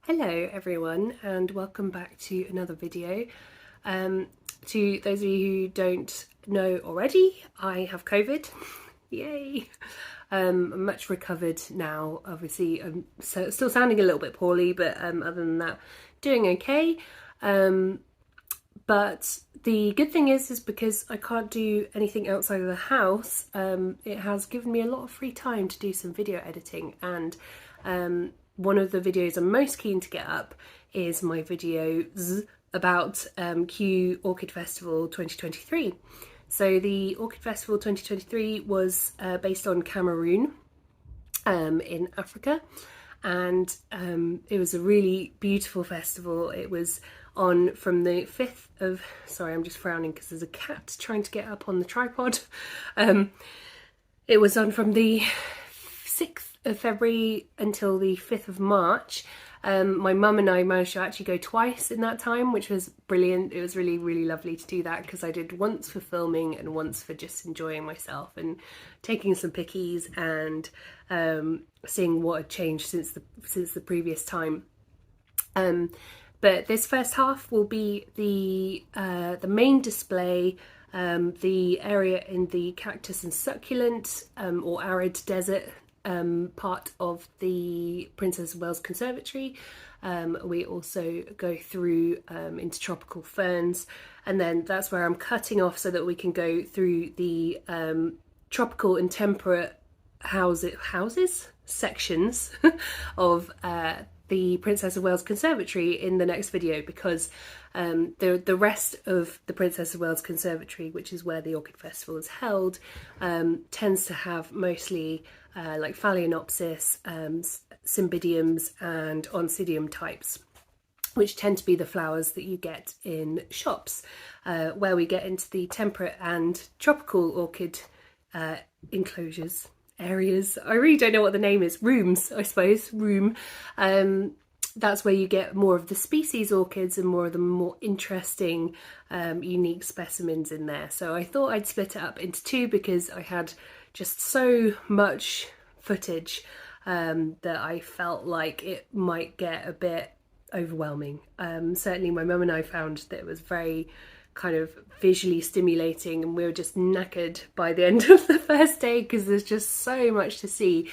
Hello everyone and welcome back to another video. To those of you who don't know already, I have COVID. Yay! I'm much recovered now. Obviously I'm still sounding a little bit poorly, but other than that, doing okay. But the good thing is because I can't do anything outside of the house, it has given me a lot of free time to do some video editing, and one of the videos I'm most keen to get up is my videos about Kew Orchid Festival 2023. So the Orchid Festival 2023 was based on Cameroon in Africa, and it was a really beautiful festival. It was on from the 5th of, sorry I'm just frowning because there's a cat trying to get up on the tripod. It was on from the 6th of February until the 5th of March. My mum and I managed to actually go twice in that time, which was brilliant. It was really lovely to do that because I did once for filming and once for just enjoying myself and taking some pickies and seeing what had changed since the previous time. But this first half will be the main display, the area in the cactus and succulent or arid desert part of the Princess of Wales Conservatory. We also go through into tropical ferns, and then that's where I'm cutting off so that we can go through the tropical and temperate sections of the Princess of Wales Conservatory in the next video, because the rest of the Princess of Wales Conservatory, which is where the Orchid Festival is held, tends to have mostly like Phalaenopsis, Cymbidiums and Oncidium types, which tend to be the flowers that you get in shops. Where we get into the temperate and tropical orchid enclosures, areas, I really don't know what the name is, rooms, I suppose, that's where you get more of the species orchids and more of the more interesting, unique specimens in there. So I thought I'd split it up into two because I had just so much footage that I felt like it might get a bit overwhelming. Certainly my mum and I found that it was very kind of visually stimulating, and we were just knackered by the end of the first day because there's just so much to see.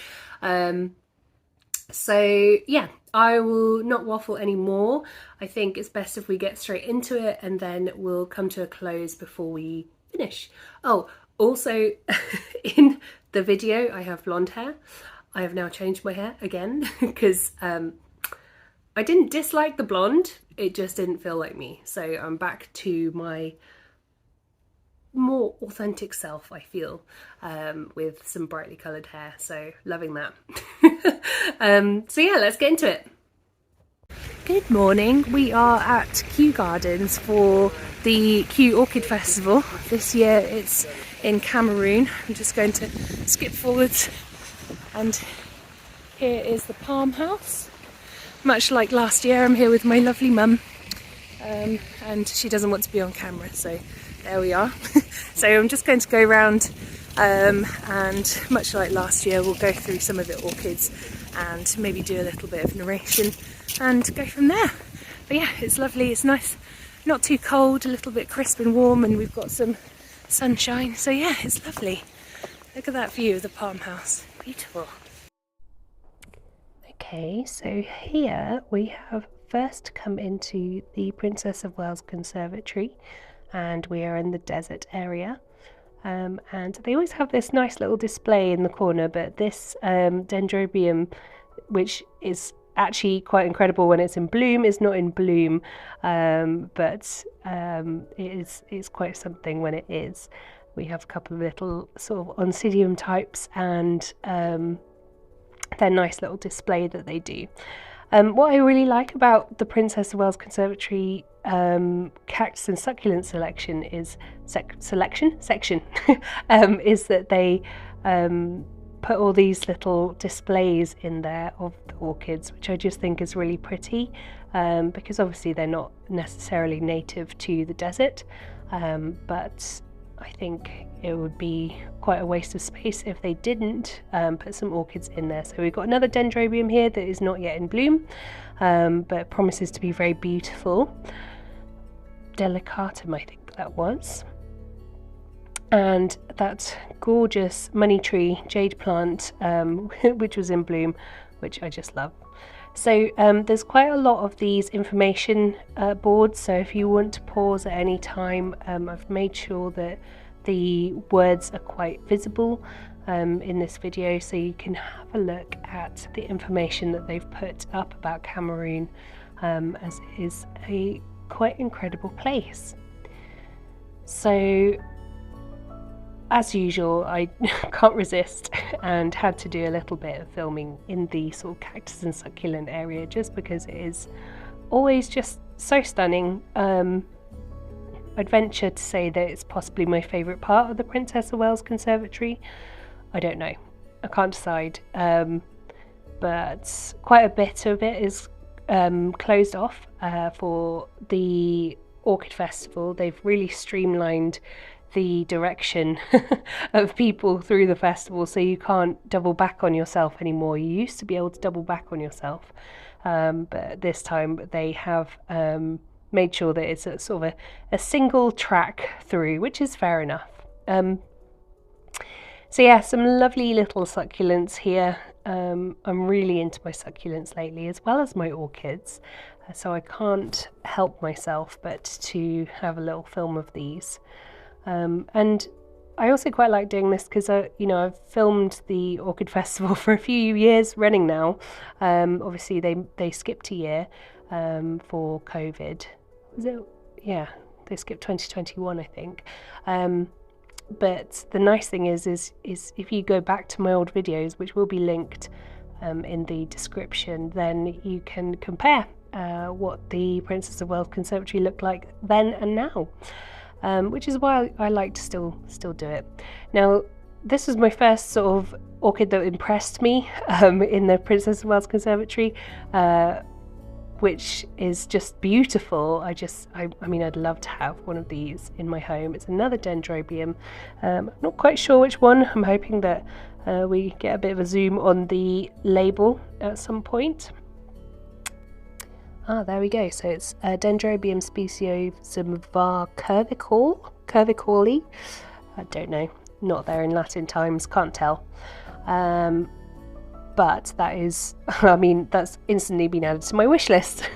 So yeah, I will not waffle anymore. I think it's best if we get straight into it, and then we'll come to a close before we finish. Oh, also in the video I have blonde hair. I have now changed my hair again because I didn't dislike the blonde, it just didn't feel like me. So I'm back to my more authentic self, I feel, with some brightly coloured hair. So loving that. So yeah, let's get into it. Good morning. We are at Kew Gardens for the Kew Orchid Festival. This year it's in Cameroon. I'm just going to skip forwards, and here is the palm house. Much like last year, I'm here with my lovely mum, and she doesn't want to be on camera, so there we are. So I'm just going to go around, and much like last year, we'll go through some of the orchids and maybe do a little bit of narration and go from there. But yeah, it's lovely, it's nice, not too cold, a little bit crisp and warm, and we've got some sunshine, so yeah, it's lovely. Look at that view of the palm house, beautiful. Okay, so here we have first come into the Princess of Wales Conservatory, and we are in the desert area. And they always have this nice little display in the corner, but this dendrobium, which is actually quite incredible when it's in bloom, is not in bloom, but it's quite something when it is. We have a couple of little sort of Oncidium types, and their nice little display that they do. What I really like about the Princess of Wales Conservatory cactus and succulent selection is is that they put all these little displays in there of the orchids, which I just think is really pretty, because obviously they're not necessarily native to the desert, but I think it would be quite a waste of space if they didn't put some orchids in there. So we've got another dendrobium here that is not yet in bloom, but promises to be very beautiful. Delicatum, I think that was. And that gorgeous money tree jade plant, which was in bloom, which I just love. So there's quite a lot of these information boards, so if you want to pause at any time, I've made sure that the words are quite visible in this video, so you can have a look at the information that they've put up about Cameroon, as it is a quite incredible place. So as usual, I can't resist and had to do a little bit of filming in the sort of cactus and succulent area, just because it is always just so stunning. I'd venture to say that it's possibly my favourite part of the Princess of Wales Conservatory. I don't know, I can't decide, but quite a bit of it is closed off for the Orchid Festival. They've really streamlined the direction of people through the festival, so you can't double back on yourself anymore. You used to be able to double back on yourself, but this time they have made sure that it's a sort of a single track through, which is fair enough. So yeah, some lovely little succulents here. I'm really into my succulents lately, as well as my orchids, so I can't help myself but to have a little film of these. And I also quite like doing this because I've filmed the Orchid Festival for a few years running now. Obviously they skipped a year for COVID. Was it? Yeah, they skipped 2021, I think. But the nice thing is if you go back to my old videos, which will be linked in the description, then you can compare what the Princess of Wales Conservatory looked like then and now. Which is why I like to still do it. Now, this was my first sort of orchid that impressed me in the Princess of Wales Conservatory, which is just beautiful. I mean, I'd love to have one of these in my home. It's another dendrobium. I'm not quite sure which one. I'm hoping that we get a bit of a zoom on the label at some point. Ah, there we go. So it's Dendrobium speciosum var cervicale. I don't know. Not there in Latin times. Can't tell. But that is, I mean, that's instantly been added to my wish list.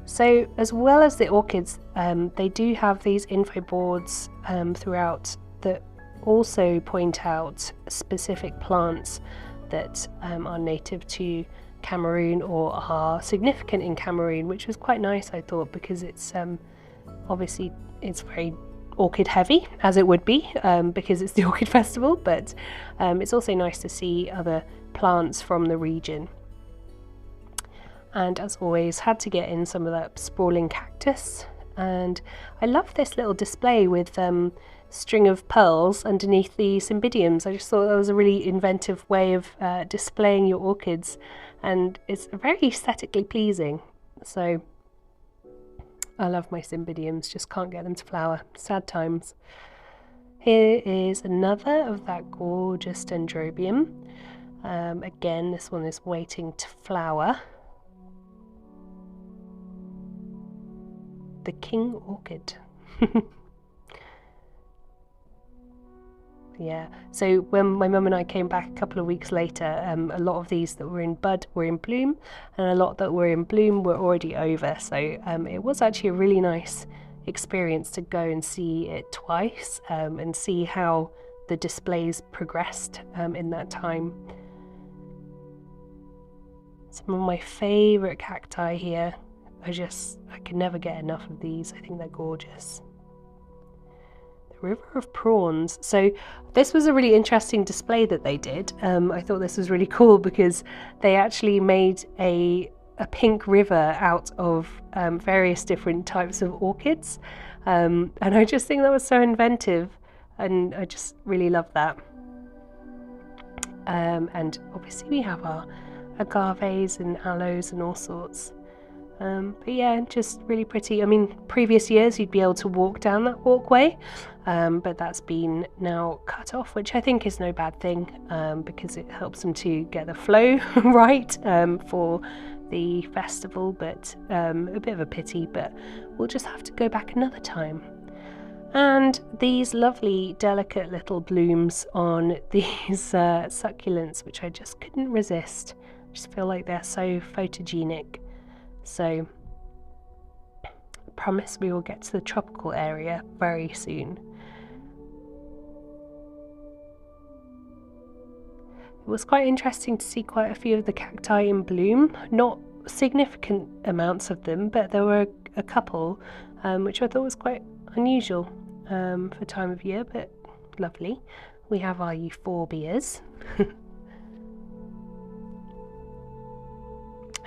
So as well as the orchids, they do have these info boards throughout that also point out specific plants that are native to Cameroon or are significant in Cameroon, which was quite nice, I thought, because it's obviously it's very orchid heavy, as it would be, because it's the Orchid Festival, but it's also nice to see other plants from the region. And as always, had to get in some of that sprawling cactus, and I love this little display with string of pearls underneath the Cymbidiums. I just thought that was a really inventive way of displaying your orchids, and it's very aesthetically pleasing. So I love my Cymbidiums, just can't get them to flower. Sad times. Here is another of that gorgeous dendrobium. Again, this one is waiting to flower. The king orchid. Yeah, so when my mum and I came back a couple of weeks later, a lot of these that were in bud were in bloom, and a lot that were in bloom were already over. So it was actually a really nice experience to go and see it twice, and see how the displays progressed in that time. Some of my favourite cacti here. I can never get enough of these. I think they're gorgeous. River of Prawns. So this was a really interesting display that they did. I thought this was really cool because they actually made a pink river out of various different types of orchids, and I just think that was so inventive, and I just really love that. And obviously we have our agaves and aloes and all sorts. But yeah, just really pretty. I mean, previous years you'd be able to walk down that walkway, but that's been now cut off, which I think is no bad thing, because it helps them to get the flow right for the festival. But a bit of a pity, but we'll just have to go back another time. And these lovely delicate little blooms on these succulents, which I just couldn't resist. I just feel like they're so photogenic. So I promise we will get to the tropical area very soon. It was quite interesting to see quite a few of the cacti in bloom, not significant amounts of them, but there were a couple, which I thought was quite unusual for time of year, but lovely. We have our euphorbias.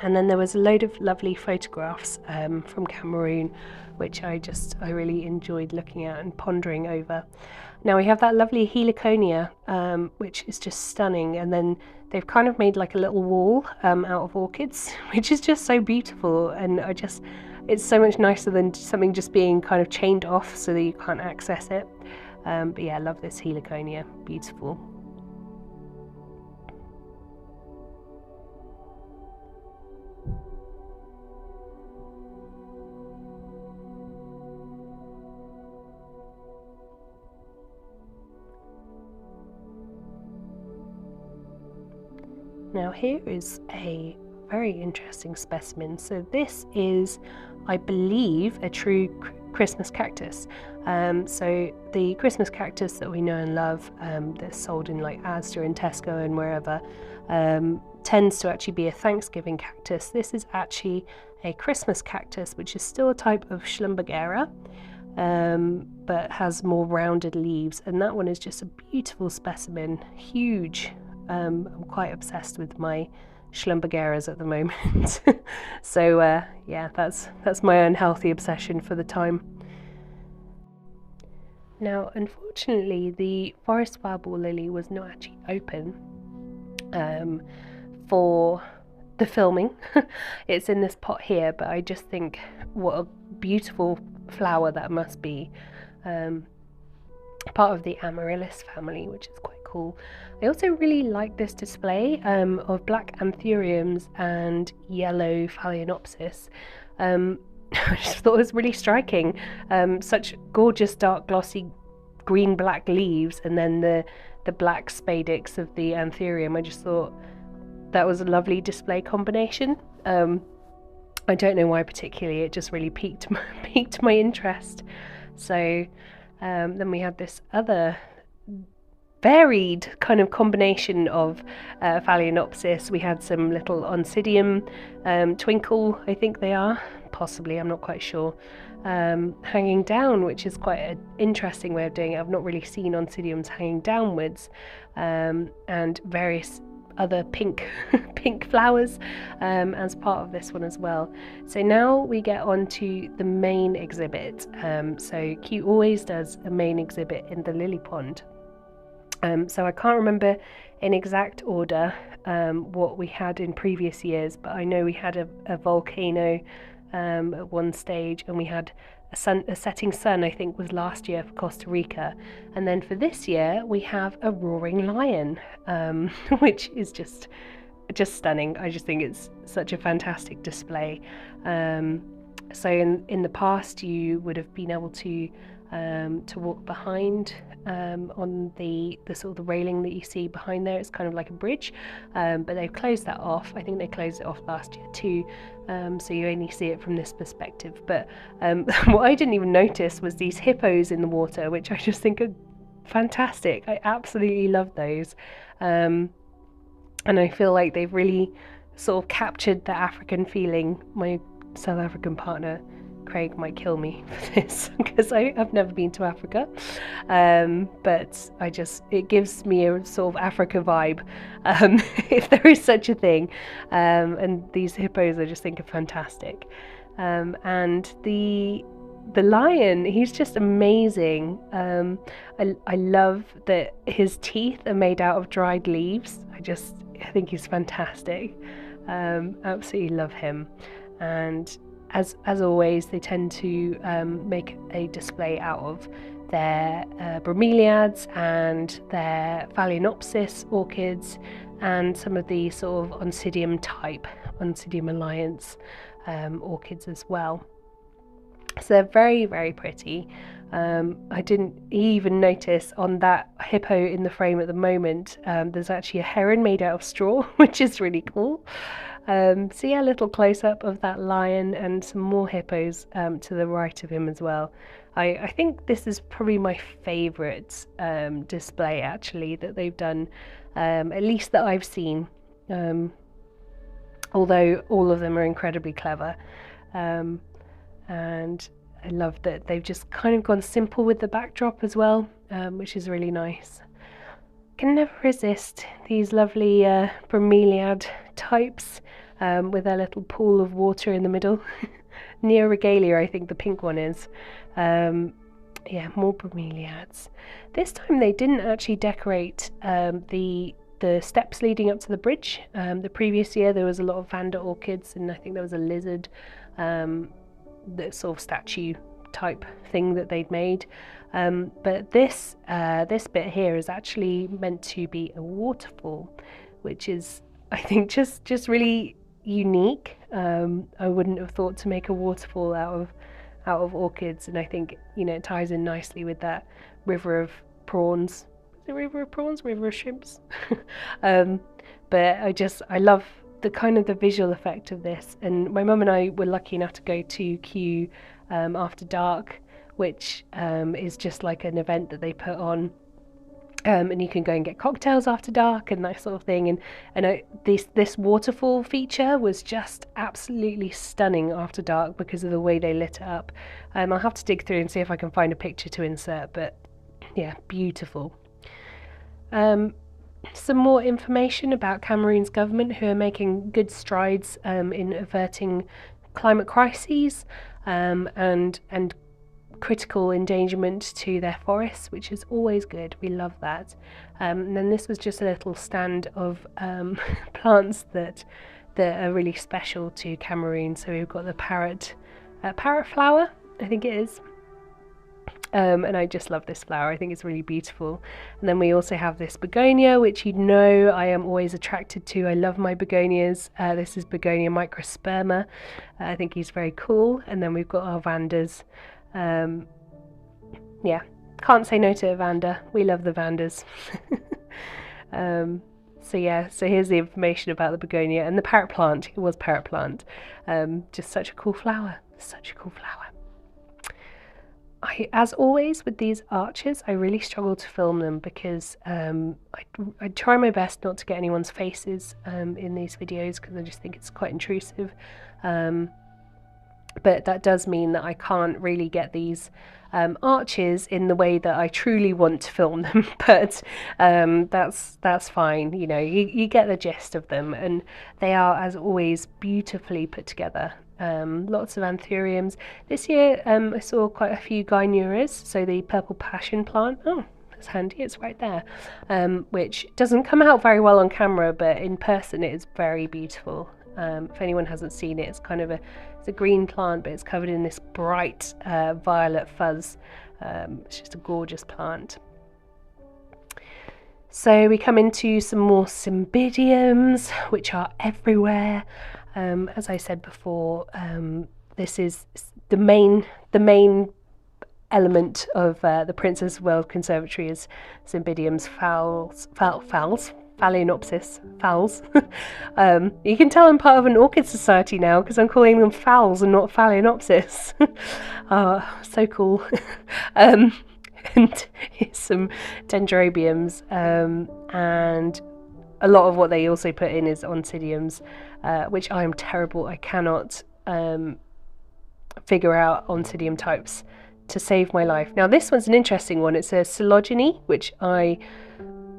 And then there was a load of lovely photographs from Cameroon, which I really enjoyed looking at and pondering over. Now we have that lovely heliconia, which is just stunning, and then they've kind of made like a little wall out of orchids, which is just so beautiful, and it's so much nicer than something just being kind of chained off so that you can't access it. But yeah, I love this heliconia, beautiful. Now here is a very interesting specimen. So this is, I believe, a true Christmas cactus. So the Christmas cactus that we know and love, that's sold in like Asda and Tesco and wherever, tends to actually be a Thanksgiving cactus. This is actually a Christmas cactus, which is still a type of Schlumbergera, but has more rounded leaves, and that one is just a beautiful specimen, huge. I'm quite obsessed with my Schlumbergeras at the moment. So yeah, that's my unhealthy obsession for the time. Now, unfortunately, the forest fireball lily was not actually open for the filming. It's in this pot here, but I just think what a beautiful flower that must be. Part of the Amaryllis family, which is quite cool. I also really like this display of black Anthuriums and yellow Phalaenopsis. I just thought it was really striking. Such gorgeous dark glossy green-black leaves, and then the black spadix of the Anthurium. I just thought that was a lovely display combination. I don't know why particularly, it just really piqued my interest. So then we had this other varied kind of combination of Phalaenopsis. We had some little Oncidium, twinkle, I think they are, possibly, I'm not quite sure, hanging down, which is quite an interesting way of doing it. I've not really seen Oncidiums hanging downwards, and various other pink flowers as part of this one as well. So now we get on to the main exhibit. So Kew always does a main exhibit in the lily pond. So I can't remember in exact order what we had in previous years, but I know we had a volcano at one stage, and we had a setting sun, I think was last year for Costa Rica, and then for this year we have a roaring lion, which is just stunning. I just think it's such a fantastic display. So in the past you would have been able to walk behind on the sort of the railing that you see behind there. It's kind of like a bridge, but they've closed that off. I think they closed it off last year too, so you only see it from this perspective. But what I didn't even notice was these hippos in the water, which I just think are fantastic. I absolutely love those, and I feel like they've really sort of captured the African feeling. My South African partner Craig might kill me for this because I've never been to Africa, but it gives me a sort of Africa vibe, if there is such a thing, and these hippos I just think are fantastic, and the lion, he's just amazing. I love that his teeth are made out of dried leaves. I think he's fantastic. Absolutely love him. and as always, they tend to make a display out of their bromeliads and their Phalaenopsis orchids, and some of the sort of Oncidium type, Oncidium alliance orchids as well. So they're very, very pretty. I didn't even notice on that hippo in the frame at the moment, there's actually a heron made out of straw, which is really cool. So yeah, a little close-up of that lion and some more hippos to the right of him as well. I think this is probably my favourite display actually that they've done, at least that I've seen, although all of them are incredibly clever. And I love that they've just kind of gone simple with the backdrop as well, which is really nice. Can never resist these lovely bromeliad types with their little pool of water in the middle. Neoregalia, I think the pink one is. Yeah, more bromeliads. This time they didn't actually decorate the steps leading up to the bridge. The previous year there was a lot of Vanda orchids, and I think there was a lizard, the sort of statue type thing that they'd made. But this bit here is actually meant to be a waterfall, which is, I think, just really unique. I wouldn't have thought to make a waterfall out of orchids, and I think, you know, it ties in nicely with that river of prawns. Is it river of prawns? River of shrimps? But I love the kind of the visual effect of this, and my mum and I were lucky enough to go to Kew after dark, which is just like an event that they put on, and you can go and get cocktails after dark and that sort of thing, and this waterfall feature was just absolutely stunning after dark because of the way they lit it up. I'll have to dig through and see if I can find a picture to insert, but yeah, beautiful. Some more information about Cameroon's government, who are making good strides in averting climate crises and critical endangerment to their forests, which is always good. We love that. And then this was just a little stand of plants that are really special to Cameroon. So we've got the parrot flower, I think it is. And I just love this flower. I think it's really beautiful. And then we also have this begonia, which you know I am always attracted to. I love my begonias. This is Begonia microsperma. I think he's very cool. And then we've got our Vandas. Yeah, can't say no to a Vanda. We love the Vandas. So yeah, so here's the information about the begonia and the parrot plant. It was parrot plant. Just such a cool flower. Such a cool flower. As always with these arches, I really struggle to film them because I try my best not to get anyone's faces in these videos, because I just think it's quite intrusive. But that does mean that I can't really get these arches in the way that I truly want to film them. But that's fine. You know, you get the gist of them, and they are, as always, beautifully put together. Lots of anthuriums. This year I saw quite a few gynuras, so the purple passion plant. Oh, that's handy, it's right there. Which doesn't come out very well on camera, but in person it is very beautiful. If anyone hasn't seen it, it's kind of it's a green plant, but it's covered in this bright violet fuzz. It's just a gorgeous plant. So we come into some more Cymbidiums, which are everywhere. As I said before, this is the main element of the Princess World Conservatory is Cymbidiums, Phalaenopsis, phals. You can tell I'm part of an orchid society now because I'm calling them phals and not Phalaenopsis. So cool. And here's some dendrobiums, and a lot of what they also put in is Oncidiums, which I am terrible. I cannot figure out Oncidium types to save my life. Now this one's an interesting one. It's a Coelogene, which I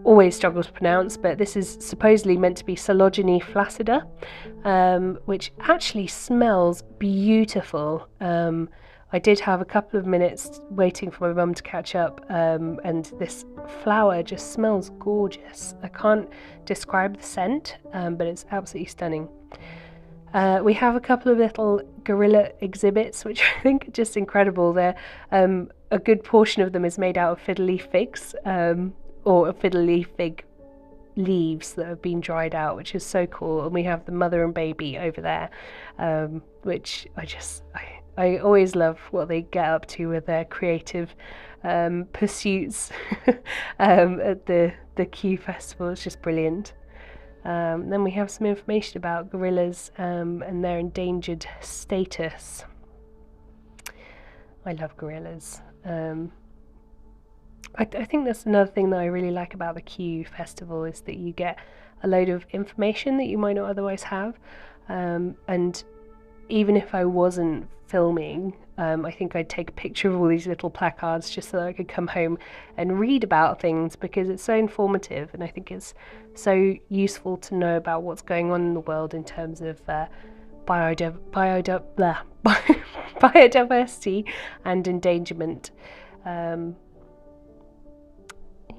always struggle to pronounce, but this is supposedly meant to be Coelogene flaccida, which actually smells beautiful. I did have a couple of minutes waiting for my mum to catch up, and this flower just smells gorgeous. I can't describe the scent, but it's absolutely stunning. We have a couple of little gorilla exhibits, which I think are just incredible. They're a good portion of them is made out of fiddle leaf figs, or fiddle leaf fig leaves that have been dried out, which is so cool. And we have the mother and baby over there, which I always love what they get up to with their creative pursuits at the Kew Festival. It's just brilliant. Then we have some information about gorillas and their endangered status. I love gorillas. I think that's another thing that I really like about the Kew Festival, is that you get a load of information that you might not otherwise have. And even if I wasn't filming, I think I'd take a picture of all these little placards just so that I could come home and read about things, because it's so informative, and I think it's so useful to know about what's going on in the world in terms of biodiversity and endangerment.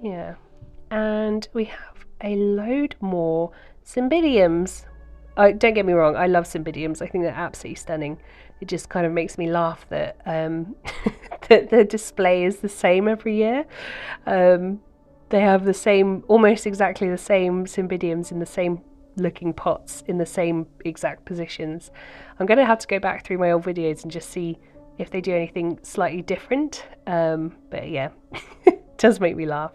Yeah, and we have a load more Cymbidiums. Don't get me wrong, I love Cymbidiums. I think they're absolutely stunning. It just kind of makes me laugh that that the display is the same every year. They have the same, almost exactly the same Cymbidiums in the same looking pots in the same exact positions. I'm going to have to go back through my old videos and just see if they do anything slightly different. But yeah, it does make me laugh.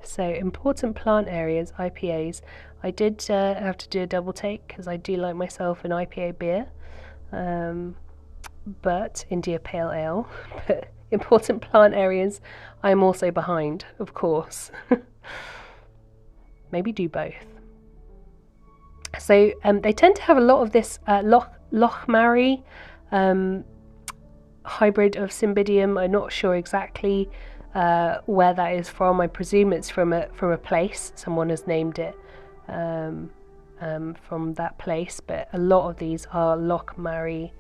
So important plant areas, IPAs. I did have to do a double take because I do like myself an IPA beer, but India Pale Ale. But important plant areas, I'm also behind, of course. Maybe do both. So they tend to have a lot of this Lochmarrie hybrid of Cymbidium. I'm not sure exactly where that is from. I presume it's from a place. Someone has named it from that place, but a lot of these are Lochmarrie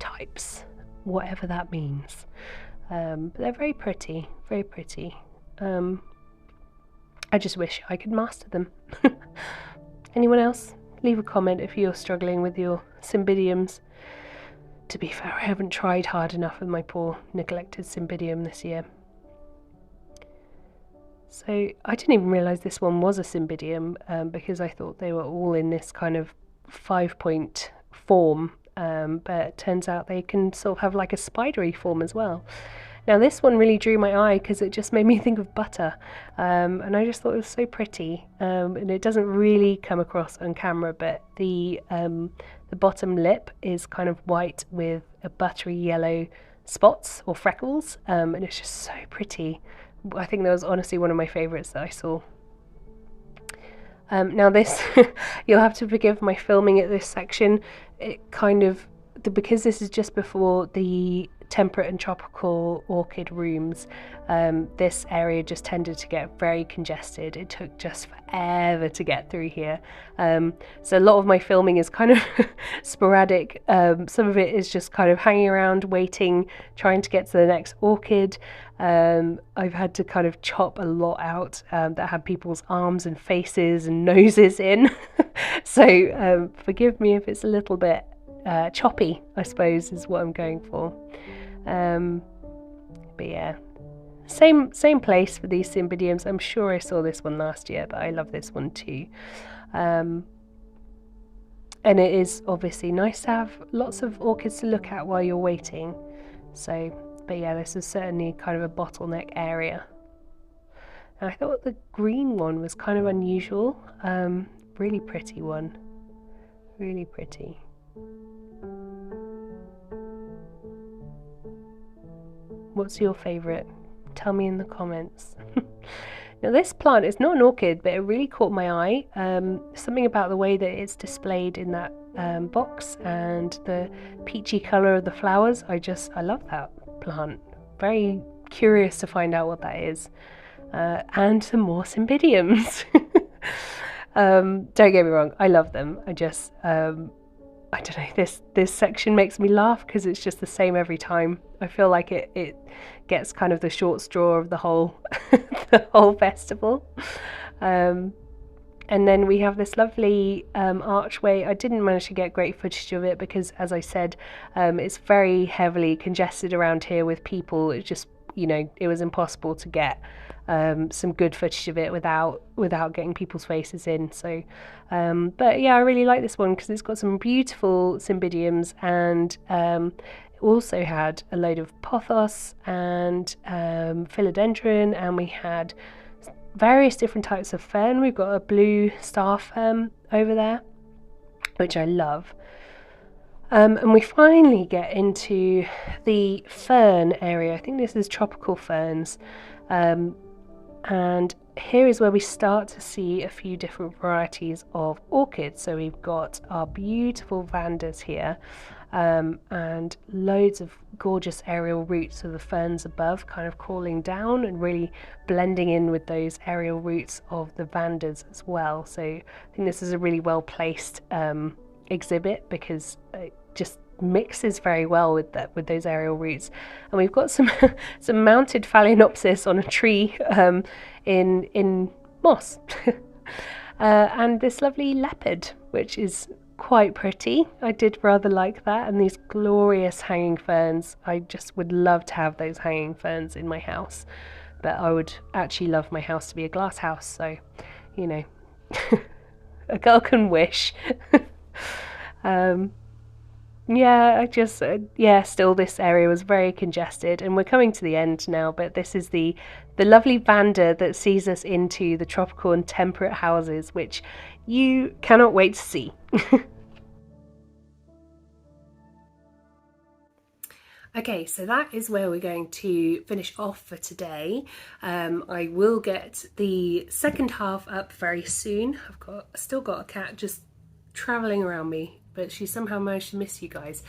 types, whatever that means. But they're very pretty, very pretty. I just wish I could master them. Anyone else? Leave a comment if you're struggling with your Cymbidiums. To be fair, I haven't tried hard enough with my poor neglected Cymbidium this year. So I didn't even realise this one was a Cymbidium, because I thought they were all in this kind of 5-point form, but it turns out they can sort of have like a spidery form as well. Now this one really drew my eye because it just made me think of butter, and I just thought it was so pretty, and it doesn't really come across on camera, but the bottom lip is kind of white with a buttery yellow spots or freckles, and it's just so pretty. I think that was honestly one of my favourites that I saw. Now this, you'll have to forgive my filming at this section. It kind of, because this is just before the temperate and tropical orchid rooms, this area just tended to get very congested. It took just forever to get through here, so a lot of my filming is kind of sporadic. Some of it is just kind of hanging around waiting, trying to get to the next orchid. I've had to kind of chop a lot out that had people's arms and faces and noses in. So forgive me if it's a little bit choppy, I suppose is what I'm going for. But yeah, same place for these Cymbidiums. I'm sure I saw this one last year, but I love this one too. And it is obviously nice to have lots of orchids to look at while you're waiting. So, but yeah, this is certainly kind of a bottleneck area. And I thought the green one was kind of unusual. Really pretty one. Really pretty. What's your favourite? Tell me in the comments. Now this plant is not an orchid, but it really caught my eye. Something about the way that it's displayed in that box and the peachy colour of the flowers. I love that plant. Very curious to find out what that is. And some more Cymbidiums. Don't get me wrong, I love them. I just, I don't know, this section makes me laugh because it's just the same every time. I feel like it gets kind of the short straw of the whole the whole festival. And then we have this lovely archway. I didn't manage to get great footage of it because, as I said, it's very heavily congested around here with people. It just, you know, it was impossible to get some good footage of it without getting people's faces in. So, but yeah, I really like this one because it's got some beautiful Cymbidiums, and also had a load of pothos and philodendron, and we had various different types of fern. We've got a blue star fern over there, which I love. And we finally get into the fern area. I think this is tropical ferns. And here is where we start to see a few different varieties of orchids. So we've got our beautiful Vandas here, and loads of gorgeous aerial roots of the ferns above, kind of crawling down and really blending in with those aerial roots of the Vandas as well. So I think this is a really well placed exhibit because it just mixes very well with those aerial roots. And we've got some some mounted Phalaenopsis on a tree in moss. And this lovely leopard, which is quite pretty. I did rather like that. And these glorious hanging ferns. I just would love to have those hanging ferns in my house, but I would actually love my house to be a glass house, so you know, a girl can wish. Yeah, I just, yeah, still this area was very congested, and we're coming to the end now, but this is the lovely Vanda that sees us into the tropical and temperate houses, which you cannot wait to see. Okay, so that is where we're going to finish off for today. I will get the second half up very soon. Still got a cat just traveling around me, but she somehow managed to miss you guys.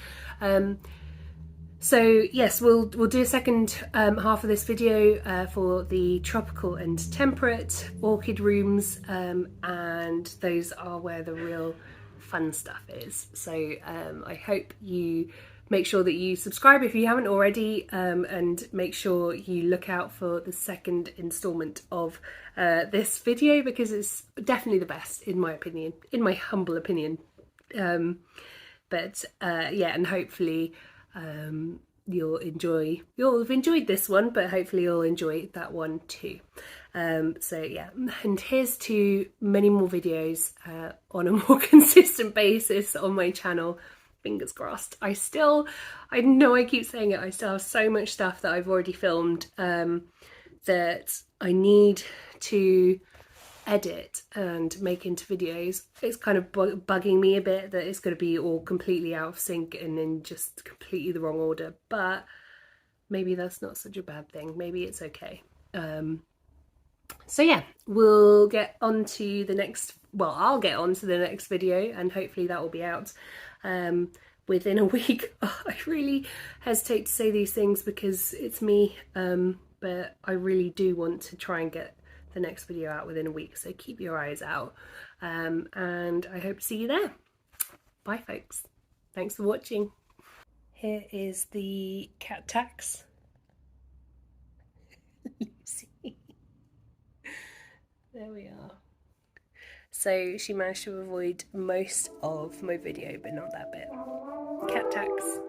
So yes, we'll do a second half of this video for the tropical and temperate orchid rooms, and those are where the real fun stuff is. So I hope you make sure that you subscribe if you haven't already, and make sure you look out for the second installment of this video, because it's definitely the best in my opinion, in my humble opinion. But yeah, and hopefully you'll have enjoyed this one, but hopefully you'll enjoy that one too. So yeah, and here's to many more videos on a more consistent basis on my channel. Fingers crossed. I know I keep saying it, I still have so much stuff that I've already filmed that I need to edit and make into videos. It's kind of bugging me a bit that it's going to be all completely out of sync and in just completely the wrong order, but maybe that's not such a bad thing. Maybe it's okay. So yeah, we'll get on to the next, well, I'll get on to the next video, and hopefully that will be out within a week. I really hesitate to say these things because it's me, but I really do want to try and get the next video out within a week, so keep your eyes out, and I hope to see you there. Bye folks, thanks for watching. Here is the cat tax. There we are. So she managed to avoid most of my video, but not that bit. Cat tax.